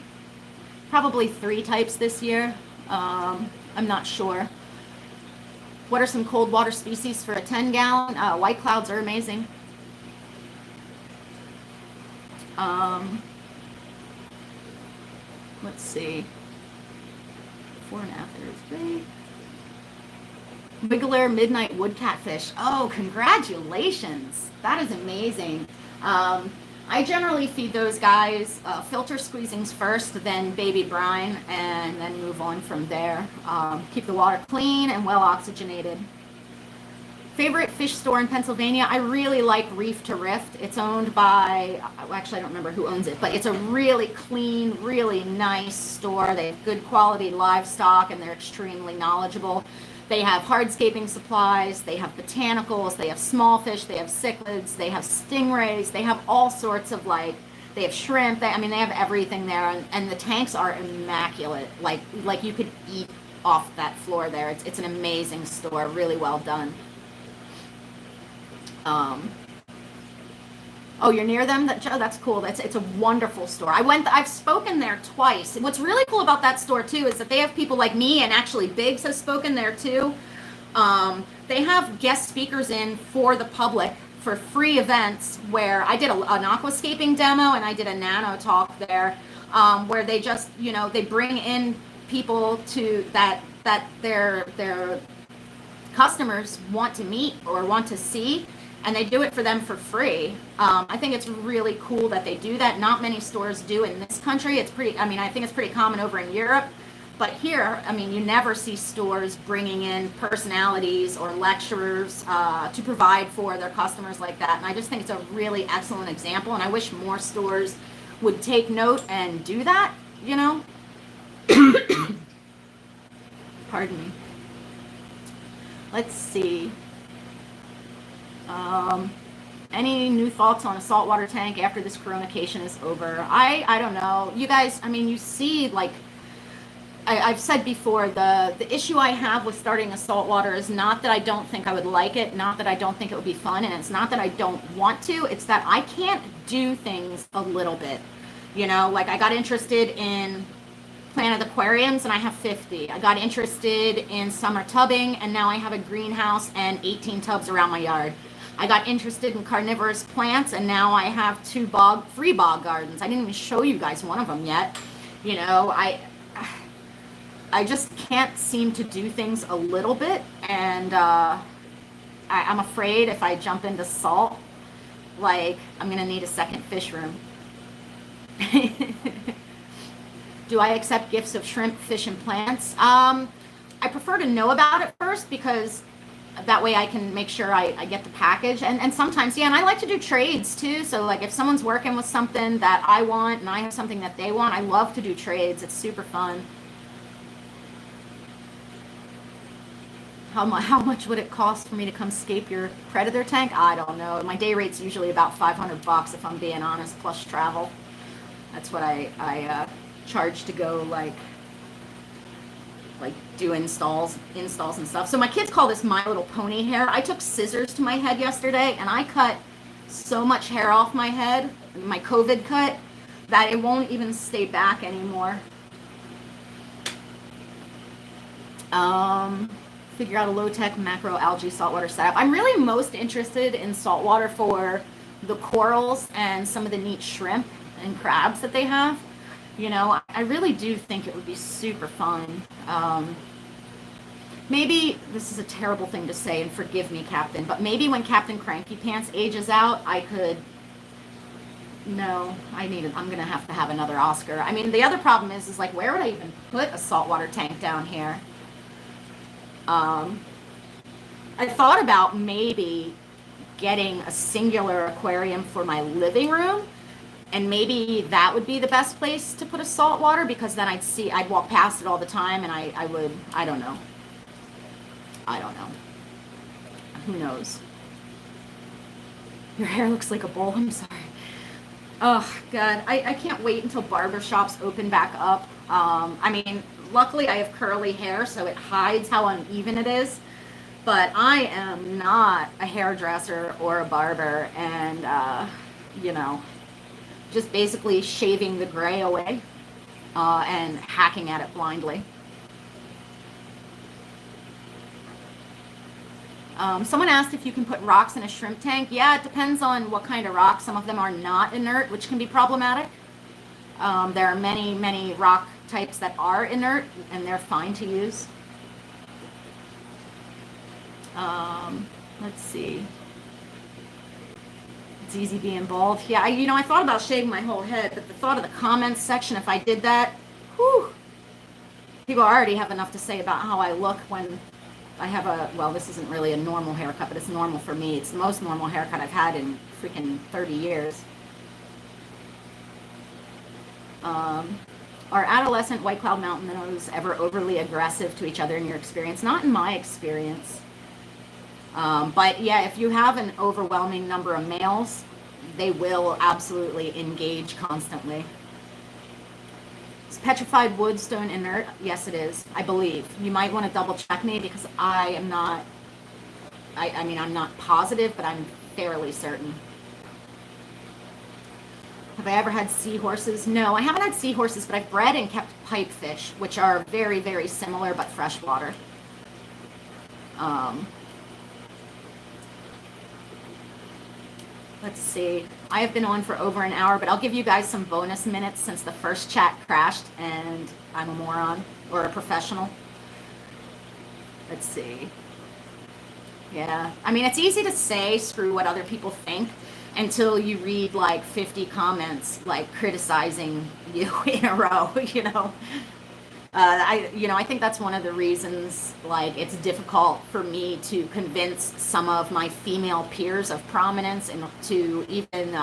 3 types this year. I'm not sure. What are some cold water species for a 10-gallon? White clouds are amazing. Let's see. 4.5 is great. Wiggler Midnight Wood Catfish. Oh, congratulations. That is amazing. I generally feed those guys filter squeezings first, then baby brine, and then move on from there. Keep the water clean and well oxygenated. Favorite fish store in Pennsylvania? I really like Reef to Rift. It's owned by, actually I don't remember who owns it, but it's a really clean, really nice store. They have good quality livestock and they're extremely knowledgeable. They have hardscaping supplies, they have botanicals, they have small fish, they have cichlids, they have stingrays, they have all sorts of they have shrimp, they have everything there, and the tanks are immaculate. Like you could eat off that floor there. It's an amazing store, really well done. Oh, you're near them? That's cool. It's a wonderful store. I've spoken there twice. What's really cool about that store too is that they have people like me, and actually Biggs has spoken there too. They have guest speakers in for the public for free events where I did an aquascaping demo and I did a nano talk there, where they just, they bring in people to that their customers want to meet or want to see, and they do it for them for free. I think it's really cool that they do that. Not many stores do in this country. It's pretty, I think it's pretty common over in Europe, but here, you never see stores bringing in personalities or lecturers to provide for their customers like that. And I just think it's a really excellent example, and I wish more stores would take note and do that, Pardon me. Let's see. Any new thoughts on a saltwater tank after this coronacation is over? I don't know. You guys, you see, I've said before, the issue I have with starting a saltwater is not that I don't think I would like it, not that I don't think it would be fun, and it's not that I don't want to, it's that I can't do things a little bit. I got interested in planted aquariums and I have 50. I got interested in summer tubbing and now I have a greenhouse and 18 tubs around my yard. I got interested in carnivorous plants and now I have 3 bog gardens. I didn't even show you guys one of them yet. I just can't seem to do things a little bit, and I'm afraid if I jump into salt, I'm gonna need a second fish room. Do I accept gifts of shrimp, fish, and plants? I prefer to know about it first because that way I can make sure I get the package. And sometimes, and I like to do trades too. So if someone's working with something that I want and I have something that they want, I love to do trades. It's super fun. How much would it cost for me to come scape your predator tank? I don't know. My day rate's usually about $500 if I'm being honest, plus travel. That's what I charge to go do installs and stuff. So my kids call this My Little Pony hair. I took scissors to my head yesterday and I cut so much hair off my head, my COVID cut, that it won't even stay back anymore. Figure out a low-tech macro algae saltwater setup. I'm really most interested in saltwater for the corals and some of the neat shrimp and crabs that they have. I really do think it would be super fun. Maybe this is a terrible thing to say, and forgive me, Captain, but maybe when Captain Cranky Pants ages out, I could. No, I'm gonna have to have another Oscar. The other problem is where would I even put a saltwater tank down here? I thought about maybe getting a singular aquarium for my living room, and maybe that would be the best place to put a saltwater, because then I'd walk past it all the time, and I don't know. Who knows? Your hair looks like a bowl. I'm sorry. Oh, God. I can't wait until barbershops open back up. Luckily I have curly hair, so it hides how uneven it is. But I am not a hairdresser or a barber, and, just basically shaving the gray away and hacking at it blindly. Someone asked if you can put rocks in a shrimp tank. Yeah, it depends on what kind of rock. Some of them are not inert, which can be problematic. There are many, many rock types that are inert, and they're fine to use. Let's see. It's easy being bald. Yeah, I thought about shaving my whole head, but the thought of the comments section, if I did that, whew, people already have enough to say about how I look when I have well, this isn't really a normal haircut, but it's normal for me. It's the most normal haircut I've had in freaking 30 years. Are adolescent White Cloud Mountain minnows ever overly aggressive to each other in your experience? Not in my experience. But yeah, if you have an overwhelming number of males, they will absolutely engage constantly. Is petrified wood stone inert? Yes, it is, I believe. You might want to double check me because I am not, I mean, I'm not positive, but I'm fairly certain. Have I ever had seahorses? No, I haven't had seahorses, but I've bred and kept pipefish, which are very, very similar, but freshwater. Let's see. I have been on for over an hour, but I'll give you guys some bonus minutes since the first chat crashed and I'm a moron or a professional. Let's see. Yeah. I mean, it's easy to say screw what other people think until you read like 50 comments like criticizing you in a row, you know. I think that's one of the reasons like it's difficult for me to convince some of my female peers of prominence and to even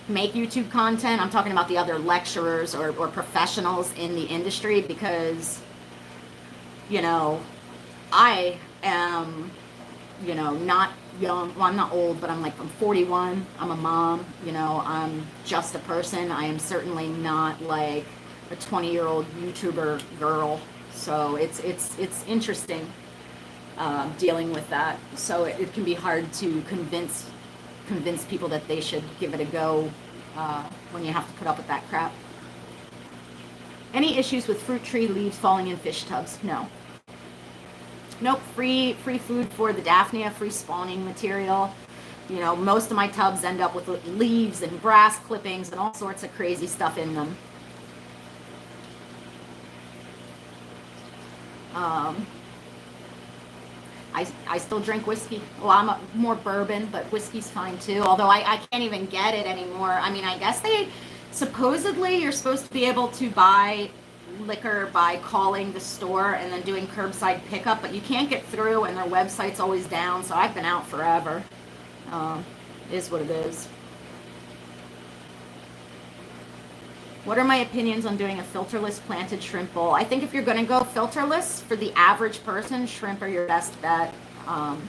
make YouTube content. I'm talking about the other lecturers or professionals in the industry because, I am, not young. Well, I'm not old, but I'm 41. I'm a mom, I'm just a person. I am certainly not like a 20-year-old YouTuber girl, so it's interesting dealing with that. So it can be hard to convince people that they should give it a go when you have to put up with that crap. Any issues with fruit tree leaves falling in fish tubs? No. Nope. Free food for the Daphnia, free spawning material. Most of my tubs end up with leaves and grass clippings and all sorts of crazy stuff in them. I still drink whiskey. Well, I'm more bourbon, but whiskey's fine too. Although I can't even get it anymore. I mean, I guess supposedly you're supposed to be able to buy liquor by calling the store and then doing curbside pickup, but you can't get through and their website's always down. So I've been out forever. It is what it is. What are my opinions on doing a filterless planted shrimp bowl? I think if you're going to go filterless, for the average person, shrimp are your best bet. Let's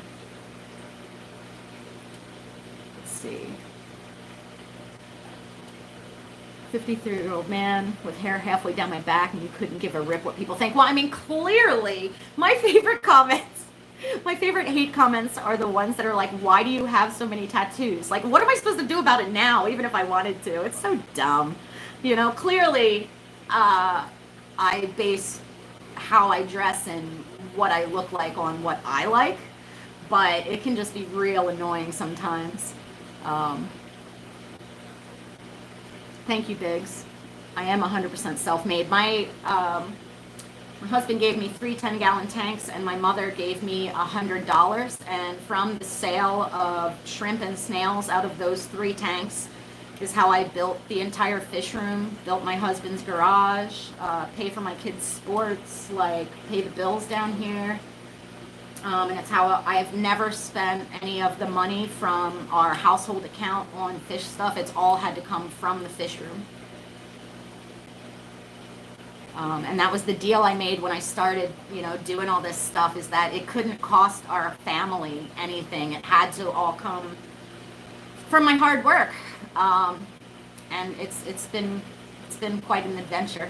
see. 53-year-old man with hair halfway down my back and you couldn't give a rip what people think. Well, I mean, clearly, my favorite hate comments are the ones that are like, why do you have so many tattoos? Like, what am I supposed to do about it now, even if I wanted to? It's so dumb. Clearly, I base how I dress and what I look like on what I like, but it can just be real annoying sometimes. Thank you, Biggs. I am 100% self-made. My husband gave me 3 10-gallon tanks, and my mother gave me $100, and from the sale of shrimp and snails out of those 3 tanks, is how I built the entire fish room, built my husband's garage, pay for my kids' sports, pay the bills down here. And it's how I have never spent any of the money from our household account on fish stuff. It's all had to come from the fish room. And that was the deal I made when I started, doing all this stuff, is that it couldn't cost our family anything. It had to all come from my hard work. And it's been quite an adventure.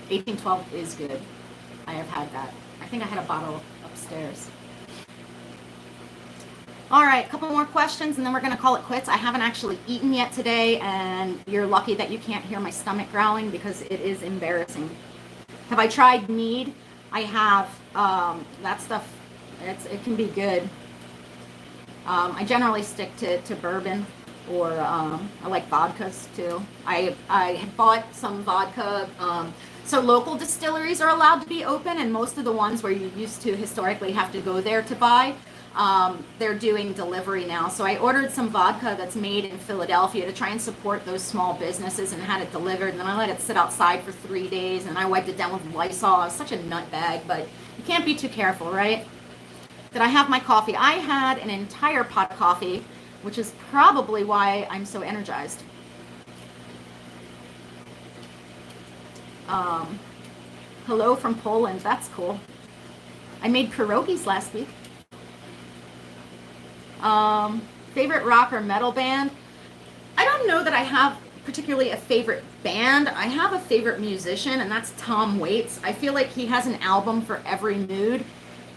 1812 is good. I have had that. I think I had a bottle upstairs. All right, a couple more questions and then we're going to call it quits. I haven't actually eaten yet today, and you're lucky that you can't hear my stomach growling because it is embarrassing. Have I tried mead? I have that stuff. It can be good. I generally stick to bourbon, or I like vodkas too. I bought some vodka. So local distilleries are allowed to be open, and most of the ones where you used to historically have to go there to buy, they're doing delivery now. So I ordered some vodka that's made in Philadelphia to try and support those small businesses, and had it delivered. And then I let it sit outside for 3 days, and I wiped it down with Lysol. It's such a nut bag, but you can't be too careful, right? Did I have my coffee? I had an entire pot of coffee, which is probably why I'm so energized. Hello from Poland. That's cool. I made pierogies last week. Favorite rock or metal band? I don't know that I have particularly a favorite band. I have a favorite musician, and that's Tom Waits. I feel like he has an album for every mood,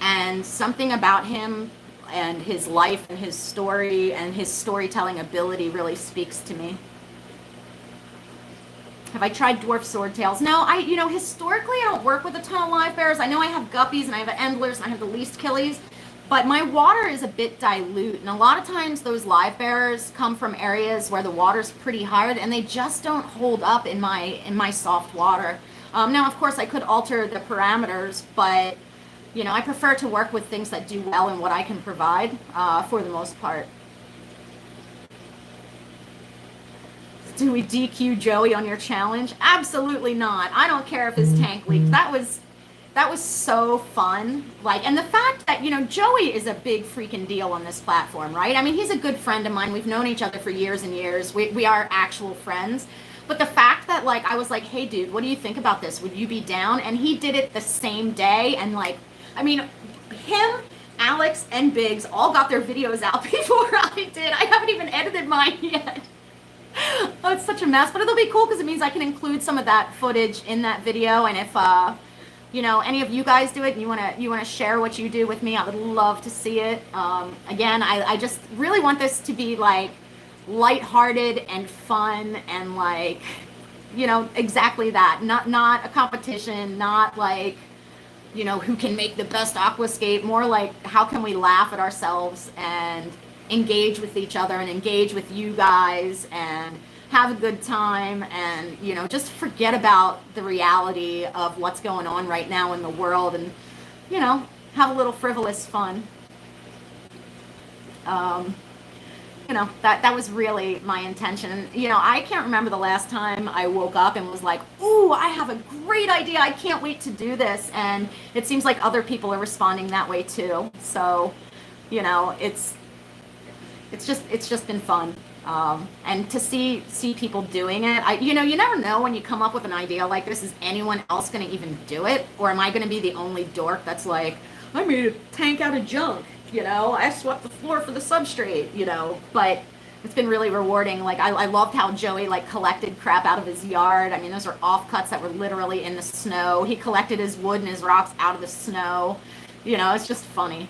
and something about him and his life and his story and his storytelling ability really speaks to me. Have I tried dwarf swordtails? No, historically I don't work with a ton of live bears. I know I have guppies and I have endlers and I have the least killies, but my water is a bit dilute, and a lot of times those live bears come from areas where the water's pretty hard, and they just don't hold up in my soft water. Now, of course, I could alter the parameters, but I prefer to work with things that do well in what I can provide, for the most part. Do we DQ Joey on your challenge? Absolutely not. I don't care if his tank leaked. That was so fun. And the fact that, Joey is a big freaking deal on this platform, right? I mean, he's a good friend of mine. We've known each other for years and years. We are actual friends. But the fact that, I was like, hey, dude, what do you think about this? Would you be down? And he did it the same day. And, him, Alex, and Biggs all got their videos out before I did. I haven't even edited mine yet. Oh, it's such a mess, but it'll be cool because it means I can include some of that footage in that video. And if any of you guys do it and you want to share what you do with me, I would love to see it. Again, I just really want this to be lighthearted and fun, and exactly that. Not a competition, not who can make the best Aquascape. More how can we laugh at ourselves and engage with each other and engage with you guys and have a good time, and just forget about the reality of what's going on right now in the world, and have a little frivolous fun. That was really my intention. And I can't remember the last time I woke up and was like, ooh, I have a great idea, I can't wait to do this. And it seems like other people are responding that way too. So it's just been fun. And to see people doing it, you never know when you come up with an idea like this, is anyone else going to even do it? Or am I going to be the only dork that's like, I made a tank out of junk, I swept the floor for the substrate, but it's been really rewarding. I loved how Joey collected crap out of his yard. I mean, those are offcuts that were literally in the snow. He collected his wood and his rocks out of the snow. It's just funny.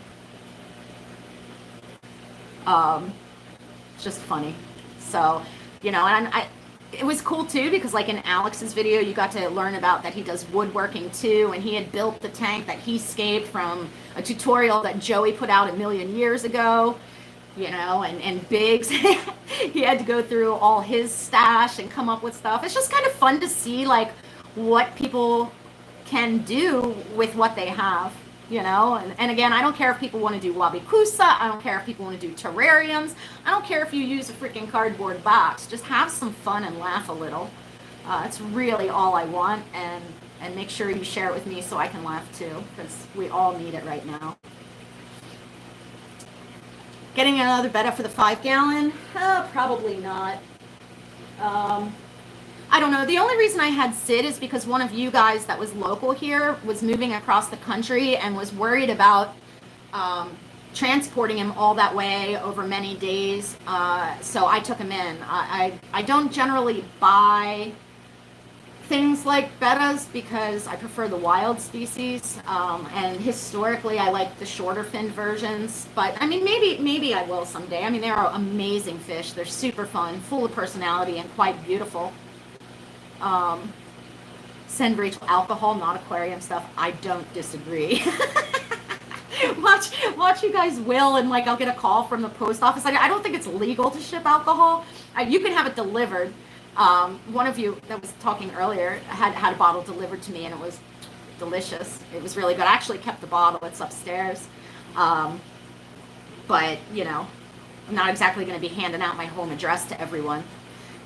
It's just funny. So, and it was cool too, because in Alex's video, you got to learn about that he does woodworking too, and he had built the tank that he scaped from a tutorial that Joey put out 1 million years ago, and Biggs, he had to go through all his stash and come up with stuff. It's just kind of fun to see what people can do with what they have. And again, I don't care if people want to do wabikusa, I don't care if people want to do terrariums, I don't care if you use a freaking cardboard box. Just have some fun and laugh a little. It's really all I want, and make sure you share it with me so I can laugh too, because we all need it right now. Getting another betta for the 5-gallon? Probably not. I don't know. The only reason I had Sid is because one of you guys that was local here was moving across the country and was worried about transporting him all that way over many days. So I took him in. I don't generally buy things like bettas because I prefer the wild species. And historically, I like the shorter finned versions. But I mean, maybe I will someday. I mean, they are amazing fish. They're super fun, full of personality, and quite beautiful. Send Rachel alcohol, not aquarium stuff. I don't disagree. watch you guys will, and like I'll get a call from the post office. I don't think it's legal to ship alcohol. You can have it delivered. One of you that was talking earlier had a bottle delivered to me, and it was delicious. It was really good. I actually kept the bottle. It's upstairs. But you know, I'm not exactly going to be handing out my home address to everyone,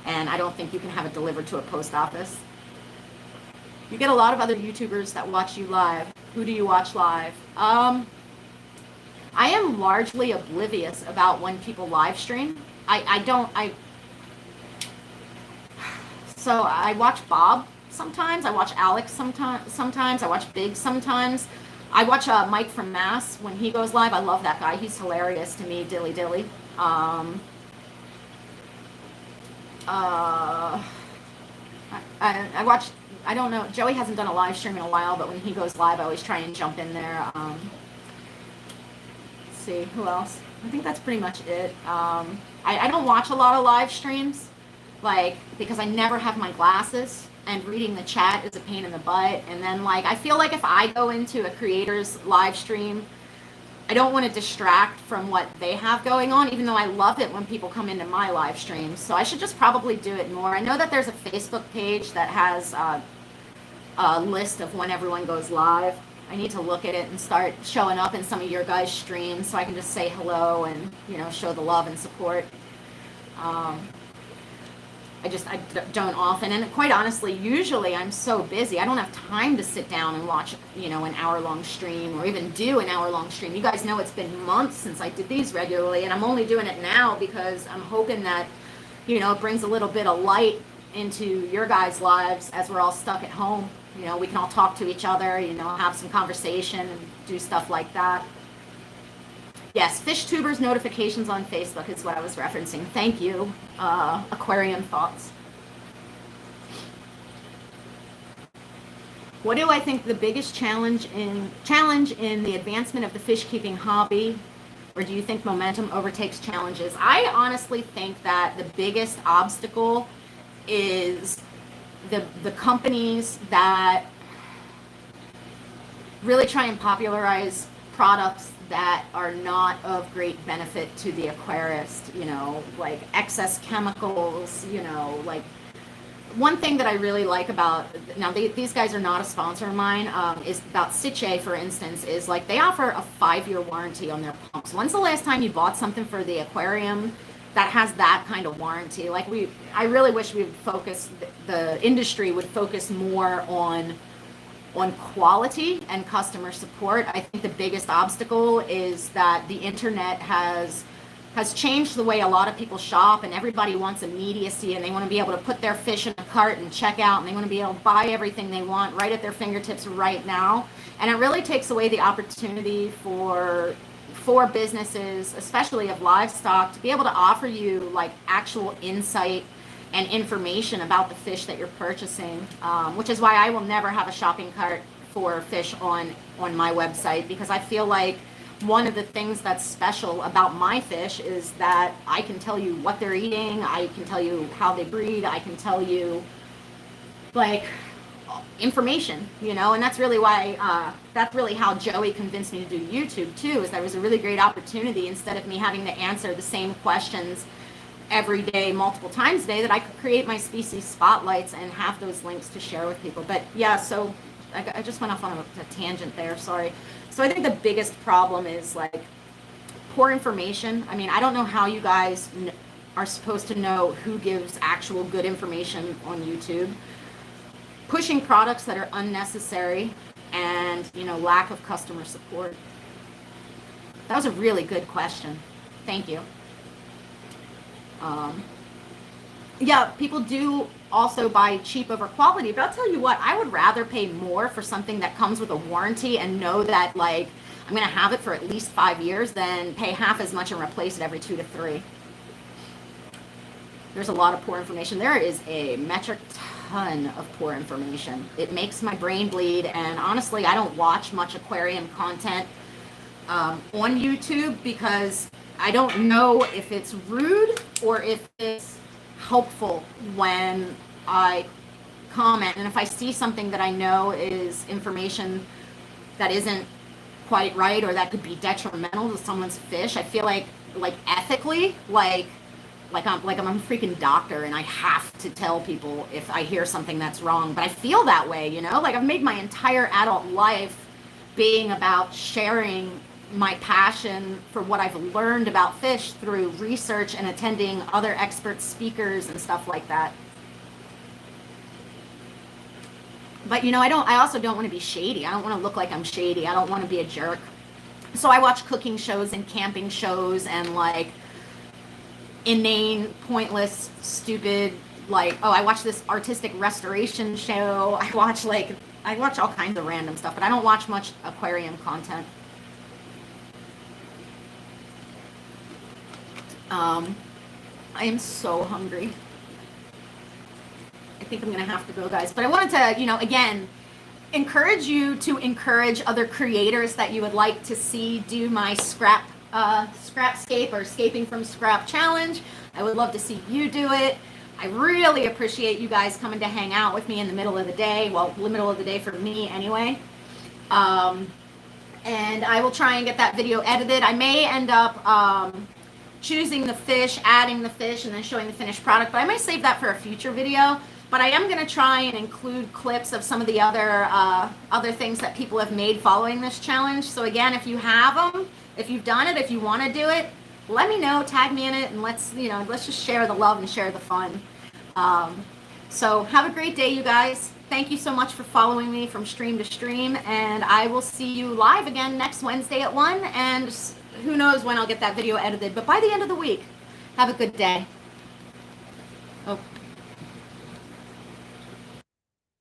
and I don't think you can have it delivered to a post office. You get a lot of other YouTubers that watch you live. Who do you watch live? I am largely oblivious about when people live stream. So I watch Bob sometimes. I watch Alex sometimes. I watch Big sometimes. I watch Mike from Mass when he goes live. I love that guy. He's hilarious to me, Dilly Dilly. I watch, I don't know, Joey hasn't done a live stream in a while, but when he goes live, I always try and jump in there. Let's see, who else? I think that's pretty much it. I don't watch a lot of live streams, like, because I never have my glasses, and reading the chat is a pain in the butt. And then, like, I feel like if I go into a creator's live stream, I don't want to distract from what they have going on, even though I love it when people come into my live streams. So I should just probably do it more. I know that there's a Facebook page that has a list of when everyone goes live. I need to look at it and start showing up in some of your guys' streams so I can just say hello and, you know, show the love and support. I don't often, and quite honestly, usually I'm so busy, I don't have time to sit down and watch, you know, an hour-long stream or even do an hour-long stream. You guys know it's been months since I did these regularly, and I'm only doing it now because I'm hoping that, you know, it brings a little bit of light into your guys' lives as we're all stuck at home. You know, we can all talk to each other, you know, have some conversation and do stuff like that. Yes, Fish Tubers notifications on Facebook is what I was referencing. Thank you, Aquarium Thoughts. What do I think the biggest challenge in the advancement of the fish keeping hobby, or do you think momentum overtakes challenges? I honestly think that the biggest obstacle is the companies that really try and popularize products that are not of great benefit to the aquarist, you know, like excess chemicals, you know, like one thing that I really like about, now these guys are not a sponsor of mine, is about Sitche, for instance, is like they offer a 5-year warranty on their pumps. When's the last time you bought something for the aquarium that has that kind of warranty? Like I really wish we would focus, the industry would focus more on quality and customer support. I think the biggest obstacle is that the internet has changed the way a lot of people shop, and everybody wants immediacy, and they want to be able to put their fish in a cart and check out, and they want to be able to buy everything they want right at their fingertips right now. And it really takes away the opportunity for businesses, especially of livestock, to be able to offer you like actual insight and information about the fish that you're purchasing, which is why I will never have a shopping cart for fish on my website, because I feel like one of the things that's special about my fish is that I can tell you what they're eating, I can tell you how they breed, I can tell you like information, you know. And that's really why that's really how Joey convinced me to do YouTube too, is there was a really great opportunity, instead of me having to answer the same questions every day, multiple times a day, that I could create my species spotlights and have those links to share with people. But yeah, so I just went off on a tangent there, sorry. So I think the biggest problem is like poor information. I mean, I don't know how you guys are supposed to know who gives actual good information on YouTube. Pushing products that are unnecessary, and, you know, lack of customer support. That was a really good question. Thank you. Yeah, people do also buy cheap over quality, but I'll tell you what, I would rather pay more for something that comes with a warranty and know that like I'm going to have it for at least 5 years than pay half as much and replace it every 2 to 3. There's a lot of poor information. There is a metric ton of poor information. It makes my brain bleed, and honestly, I don't watch much aquarium content on YouTube because I don't know if it's rude or if it's helpful when I comment, and if I see something that I know is information that isn't quite right or that could be detrimental to someone's fish, I feel like ethically, like I'm a freaking doctor and I have to tell people if I hear something that's wrong. But I feel that way, you know, like I've made my entire adult life being about sharing my passion for what I've learned about fish through research and attending other expert speakers and stuff like that. But you know, I also don't want to be shady. I don't want to look like I'm shady. I don't want to be a jerk. So I watch cooking shows and camping shows and like inane, pointless, stupid, like, oh, I watch this artistic restoration show. I watch all kinds of random stuff, but I don't watch much aquarium content. I am so hungry. I think I'm gonna have to go, guys. But I wanted to, you know, again, encourage you to encourage other creators that you would like to see do my Scrapscape or Scaping from Scrap challenge. I would love to see you do it. I really appreciate you guys coming to hang out with me in the middle of the day. Well, the middle of the day for me anyway. And I will try and get that video edited. I may end up choosing the fish, adding the fish, and then showing the finished product, but I may save that for a future video. But I am going to try and include clips of some of the other things that people have made following this challenge. So again, if you have them, if you've done it, if you want to do it, let me know, tag me in it, and let's just share the love and share the fun. So have a great day, you guys. Thank you so much for following me from stream to stream, and I will see you live again next Wednesday at 1, and who knows when I'll get that video edited, but by the end of the week. Have a good day. Oh.